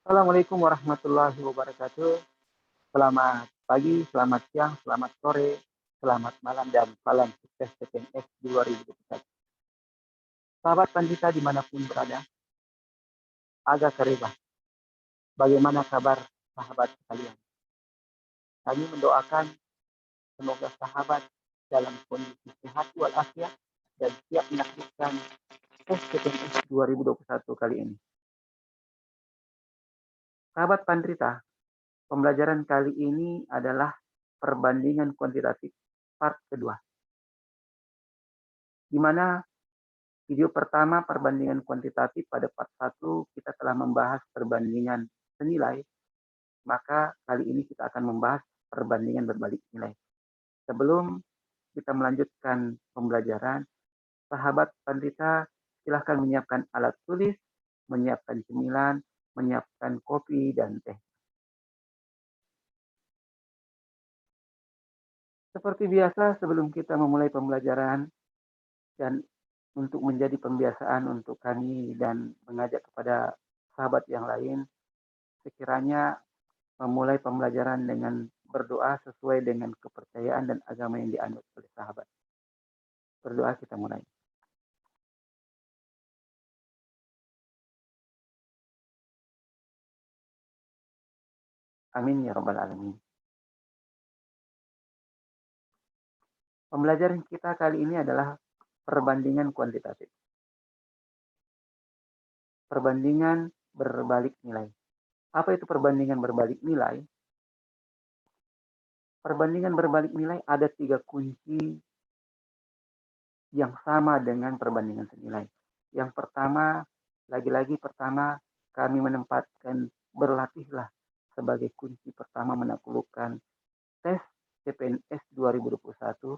Assalamualaikum warahmatullahi wabarakatuh. Selamat pagi, selamat siang, selamat sore, selamat malam, dan salam sukses CPNS 2021. Sahabat Pandita dimanapun berada, agak keribah. Bagaimana kabar sahabat sekalian? Kami mendoakan semoga sahabat dalam kondisi sehat walafiat dan siap menyaksikan tes CPNS 2021 kali ini. Sahabat Pandita, pembelajaran kali ini adalah perbandingan kuantitatif part kedua, di mana video pertama perbandingan kuantitatif pada part 1 kita telah membahas perbandingan senilai, maka kali ini kita akan membahas perbandingan berbalik nilai. Sebelum kita melanjutkan pembelajaran, sahabat Pandita silahkan menyiapkan alat tulis, menyiapkan cemilan, menyiapkan kopi dan teh. Seperti biasa sebelum kita memulai pembelajaran dan untuk menjadi pembiasaan untuk kami dan mengajak kepada sahabat yang lain, sekiranya memulai pembelajaran dengan berdoa sesuai dengan kepercayaan dan agama yang dianut oleh sahabat. Berdoa kita mulai. Amin ya rabbal alamin. Pembelajaran kita kali ini adalah perbandingan kuantitatif. Perbandingan berbalik nilai. Apa itu perbandingan berbalik nilai? Perbandingan berbalik nilai ada 3 kunci yang sama dengan perbandingan senilai. Yang pertama, lagi-lagi pertama, kami menempatkan berlatihlah sebagai kunci pertama menaklukkan tes CPNS 2021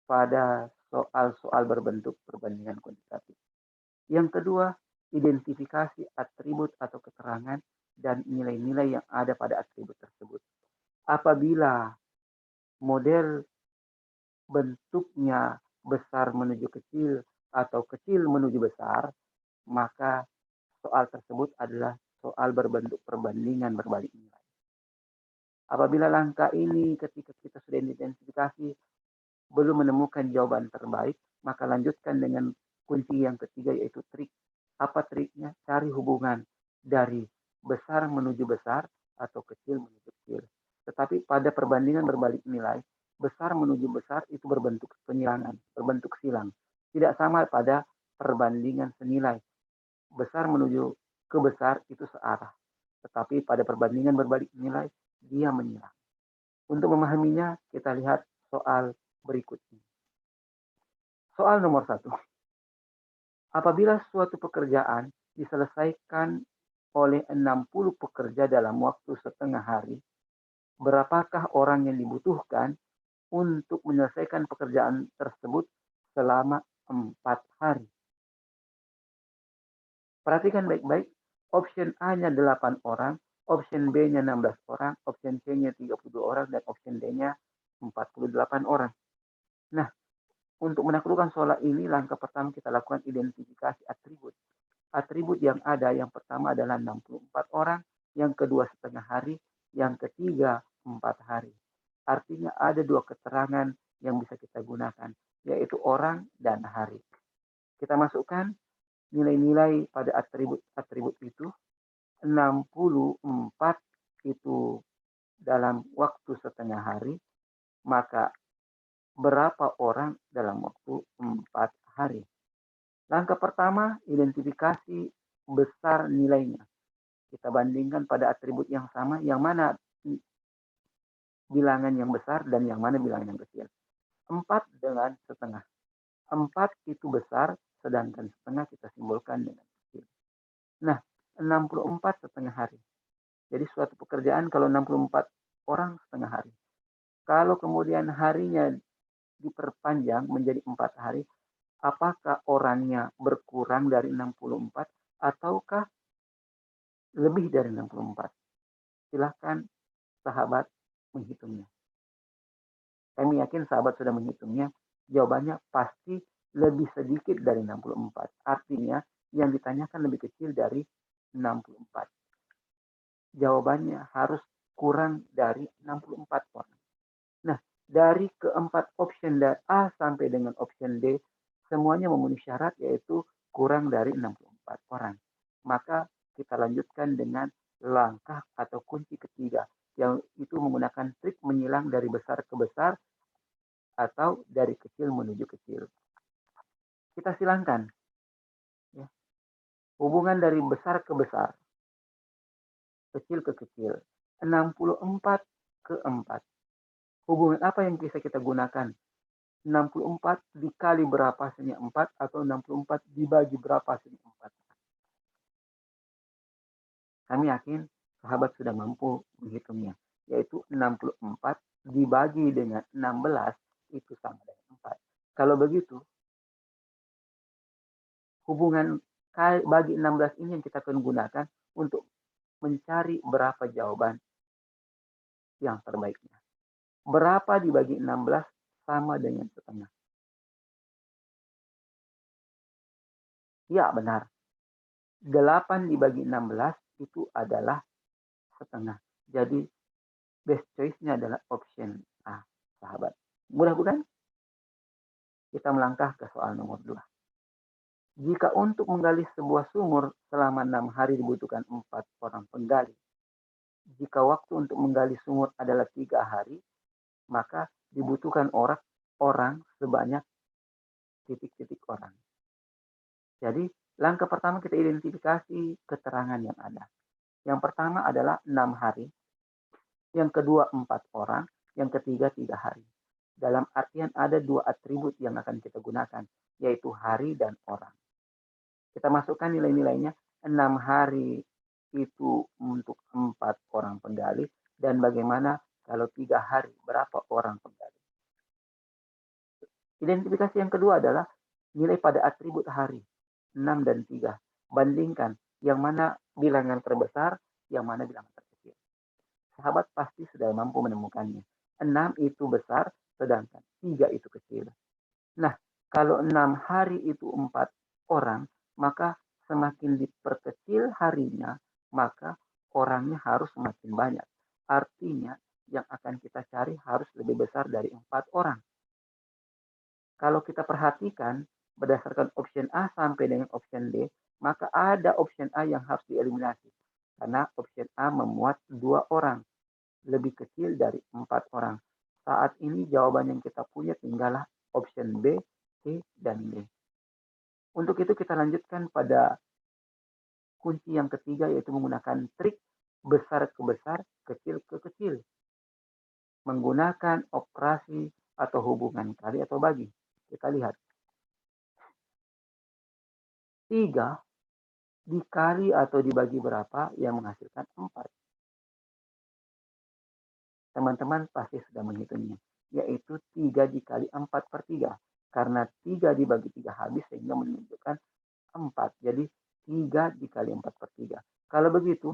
pada soal-soal berbentuk perbandingan kuantitatif. Yang kedua, identifikasi atribut atau keterangan dan nilai-nilai yang ada pada atribut tersebut. Apabila model bentuknya besar menuju kecil atau kecil menuju besar, maka soal tersebut adalah soal berbentuk perbandingan berbalik nilai. Apabila langkah ini ketika kita sudah identifikasi belum menemukan jawaban terbaik, maka lanjutkan dengan kunci yang ketiga yaitu trik. Apa triknya? Cari hubungan dari besar menuju besar atau kecil menuju kecil. Tetapi pada perbandingan berbalik nilai, besar menuju besar itu berbentuk penyilangan, berbentuk silang. Tidak sama pada perbandingan senilai. Besar menuju ke besar itu searah. Tetapi pada perbandingan berbalik nilai, dia menyilang. Untuk memahaminya, kita lihat soal berikutnya. Soal nomor 1. Apabila suatu pekerjaan diselesaikan oleh 60 pekerja dalam waktu setengah hari, berapakah orang yang dibutuhkan untuk menyelesaikan pekerjaan tersebut selama 4 hari? Perhatikan baik-baik, option A-nya 8 orang, option B-nya 16 orang, option C-nya 32 orang, dan option D-nya 48 orang. Nah, untuk menaklukkan soal ini, langkah pertama kita lakukan identifikasi atribut. Atribut yang ada, yang pertama adalah 64 orang, yang kedua setengah hari, yang ketiga 4 hari. Artinya ada 2 keterangan yang bisa kita gunakan, yaitu orang dan hari. Kita masukkan nilai-nilai pada atribut-atribut itu. 64 itu dalam waktu setengah hari, maka berapa orang dalam waktu 4 hari? Langkah pertama, identifikasi besar nilainya. Kita bandingkan pada atribut yang sama, yang mana bilangan yang besar dan yang mana bilangan yang kecil. 4 dengan setengah. 4 itu besar, sedangkan setengah kita simbolkan dengan kecil. Nah, 64 setengah hari. Jadi suatu pekerjaan kalau 64 orang setengah hari. Kalau kemudian harinya diperpanjang menjadi 4 hari, apakah orangnya berkurang dari 64 ataukah lebih dari 64? Silahkan sahabat menghitungnya. Kami yakin sahabat sudah menghitungnya. Jawabannya pasti lebih sedikit dari 64. Artinya yang ditanyakan lebih kecil dari 64. Jawabannya harus kurang dari 64 orang. Nah, dari keempat option dari A sampai dengan option D, semuanya memenuhi syarat yaitu kurang dari 64 orang. Maka kita lanjutkan dengan langkah atau kunci ketiga, yang itu menggunakan trik menyilang dari besar ke besar atau dari kecil menuju kecil. Kita silangkan. Ya. Hubungan dari besar ke besar, kecil ke kecil. 64 ke 4. Hubungan apa yang bisa kita gunakan? 64 dikali berapa hasilnya 4 atau 64 dibagi berapa hasilnya 4. Kami yakin sahabat sudah mampu menghitungnya, yaitu 64 dibagi dengan 16 itu sama dengan 4. Kalau begitu, hubungan bagi 16 ini yang kita akan gunakan untuk mencari berapa jawaban yang terbaiknya. Berapa dibagi 16 sama dengan setengah. Ya, benar. 8 dibagi 16 itu adalah setengah. Jadi best choice-nya adalah option A, sahabat. Mudah bukan? Kita melangkah ke soal nomor 2. Jika untuk menggali sebuah sumur selama 6 hari dibutuhkan 4 orang penggali. Jika waktu untuk menggali sumur adalah 3 hari, maka dibutuhkan orang sebanyak titik-titik orang. Jadi langkah pertama kita identifikasi keterangan yang ada. Yang pertama adalah 6 hari. Yang kedua 4 orang. Yang ketiga 3 hari. Dalam artian ada 2 atribut yang akan kita gunakan, yaitu hari dan orang. Kita masukkan nilai-nilainya. 6 hari itu untuk 4 orang penggali. Dan bagaimana kalau 3 hari, berapa orang penggali. Identifikasi yang kedua adalah nilai pada atribut hari. 6 dan 3. Bandingkan yang mana bilangan terbesar, yang mana bilangan terkecil. Sahabat pasti sudah mampu menemukannya. 6 itu besar, sedangkan 3 itu kecil. Nah, kalau 6 hari itu 4 orang, maka semakin diperkecil harinya, maka orangnya harus semakin banyak. Artinya, yang akan kita cari harus lebih besar dari 4 orang. Kalau kita perhatikan, berdasarkan option A sampai dengan option D, maka ada option A yang harus dieliminasi. Karena option A memuat 2 orang, lebih kecil dari 4 orang. Saat ini jawaban yang kita punya tinggallah option B, C, dan D. Untuk itu kita lanjutkan pada kunci yang ketiga, yaitu menggunakan trik besar ke besar, kecil ke kecil. Menggunakan operasi atau hubungan kali atau bagi. Kita lihat. 3 dikali atau dibagi berapa yang menghasilkan 4. Teman-teman pasti sudah menghitungnya, yaitu 3 dikali 4 per 3. Karena 3 dibagi 3 habis sehingga menunjukkan 4. Jadi 3 dikali 4 per 3. Kalau begitu,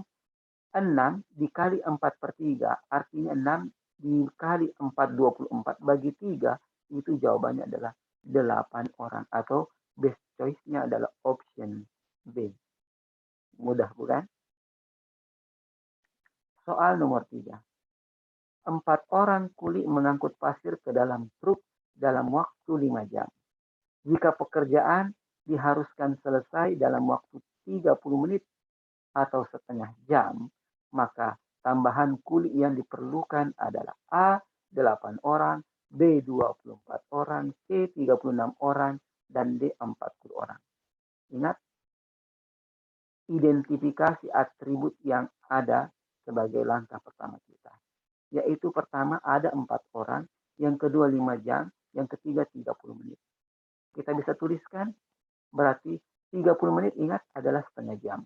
6 dikali 4 per 3, artinya 6 dikali 4, 24 bagi 3, itu jawabannya adalah 8 orang. Atau best choice-nya adalah option B. Mudah bukan? Soal nomor 3. 4 orang kuli mengangkut pasir ke dalam truk dalam waktu 5 jam. Jika pekerjaan diharuskan selesai dalam waktu 30 menit atau setengah jam, maka tambahan kuli yang diperlukan adalah A. 8 orang, B. 24 orang, C. 36 orang, dan D. 40 orang. Ingat, identifikasi atribut yang ada sebagai langkah pertama kita. Yaitu pertama ada 4 orang, yang kedua 5 jam, yang ketiga 30 menit. Kita bisa tuliskan, berarti 30 menit ingat adalah setengah jam.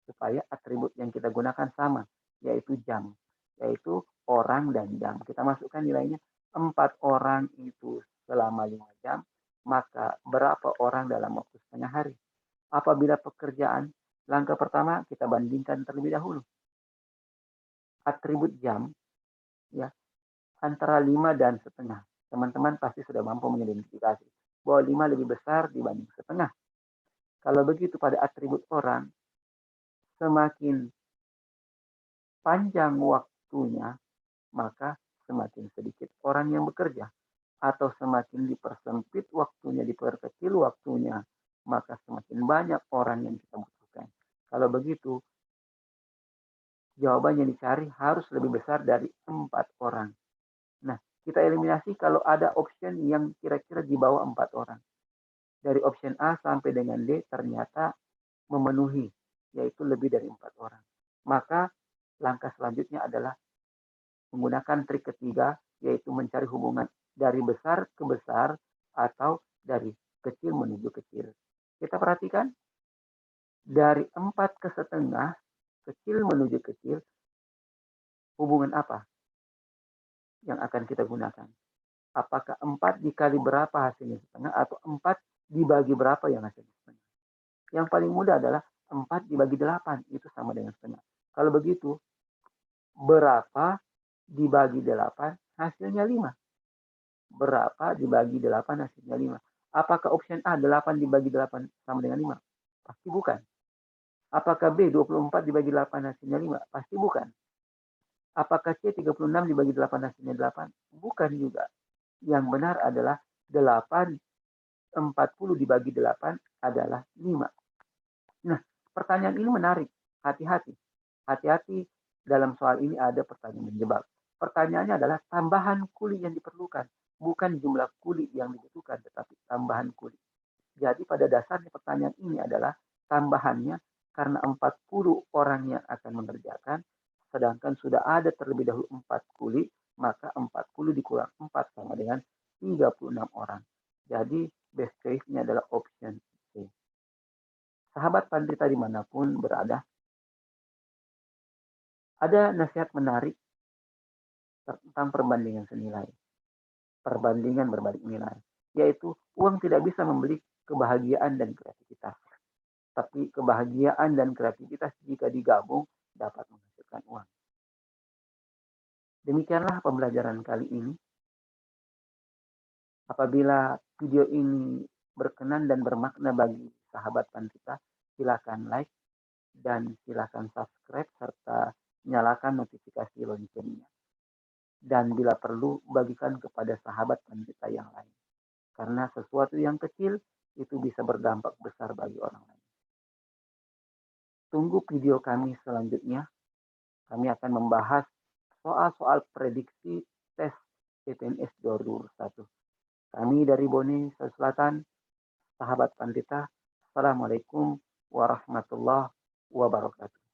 Supaya atribut yang kita gunakan sama, yaitu jam. Yaitu orang dan jam. Kita masukkan nilainya, 4 orang itu selama 5 jam, maka berapa orang dalam waktu setengah hari. Apabila pekerjaan, langkah pertama kita bandingkan terlebih dahulu. Atribut jam, ya, antara 5 dan setengah. Teman-teman pasti sudah mampu mengidentifikasi bahwa 5 lebih besar dibanding setengah. Kalau begitu pada atribut orang, semakin panjang waktunya, maka semakin sedikit orang yang bekerja. Atau semakin dipersempit waktunya, diperkecil waktunya, maka semakin banyak orang yang kita butuhkan. Kalau begitu, jawaban yang dicari harus lebih besar dari 4 orang. Nah, kita eliminasi kalau ada option yang kira-kira di bawah 4 orang. Dari option A sampai dengan D ternyata memenuhi, yaitu lebih dari 4 orang. Maka langkah selanjutnya adalah menggunakan trik ketiga, yaitu mencari hubungan dari besar ke besar atau dari kecil menuju kecil. Kita perhatikan, dari 4 ke setengah, kecil menuju kecil, hubungan apa yang akan kita gunakan? Apakah 4 dikali berapa hasilnya setengah atau 4 dibagi berapa yang hasilnya setengah? Yang paling mudah adalah 4 dibagi 8, itu sama dengan setengah. Kalau begitu, berapa dibagi 8 hasilnya 5? Berapa dibagi 8 hasilnya 5? Apakah option A 8 dibagi 8 sama dengan 5? Pasti bukan. Apakah B 24 dibagi 8 hasilnya 5? Pasti bukan. Apakah C 36 dibagi 8 hasilnya 8? Bukan juga. Yang benar adalah 8, 40 dibagi 8 adalah 5. Nah, pertanyaan ini menarik. Hati-hati. Hati-hati, dalam soal ini ada pertanyaan menjebak. Pertanyaannya adalah tambahan kuli yang diperlukan. Bukan jumlah kuli yang dibutuhkan, tetapi tambahan kuli. Jadi pada dasarnya pertanyaan ini adalah tambahannya karena 40 orang yang akan mengerjakan, sedangkan sudah ada terlebih dahulu 4 kuli, maka 40 dikurang 4 sama dengan 36 orang. Jadi best case-nya adalah option C. Sahabat Pandita dimanapun berada, ada nasihat menarik tentang perbandingan senilai. Perbandingan berbalik nilai. Yaitu uang tidak bisa membeli kebahagiaan dan kreativitas. Tapi kebahagiaan dan kreativitas jika digabung dapat menghasilkan uang. Demikianlah pembelajaran kali ini. Apabila video ini berkenan dan bermakna bagi sahabat Pandita, silakan like dan silakan subscribe serta nyalakan notifikasi loncengnya. Dan bila perlu, bagikan kepada sahabat Pandita yang lain. Karena sesuatu yang kecil itu bisa berdampak besar bagi orang lain. Tunggu video kami selanjutnya. Kami akan membahas soal-soal prediksi tes CPNS 2021. Kami dari Bone, Selatan, sahabat Pandita. Assalamualaikum warahmatullahi wabarakatuh.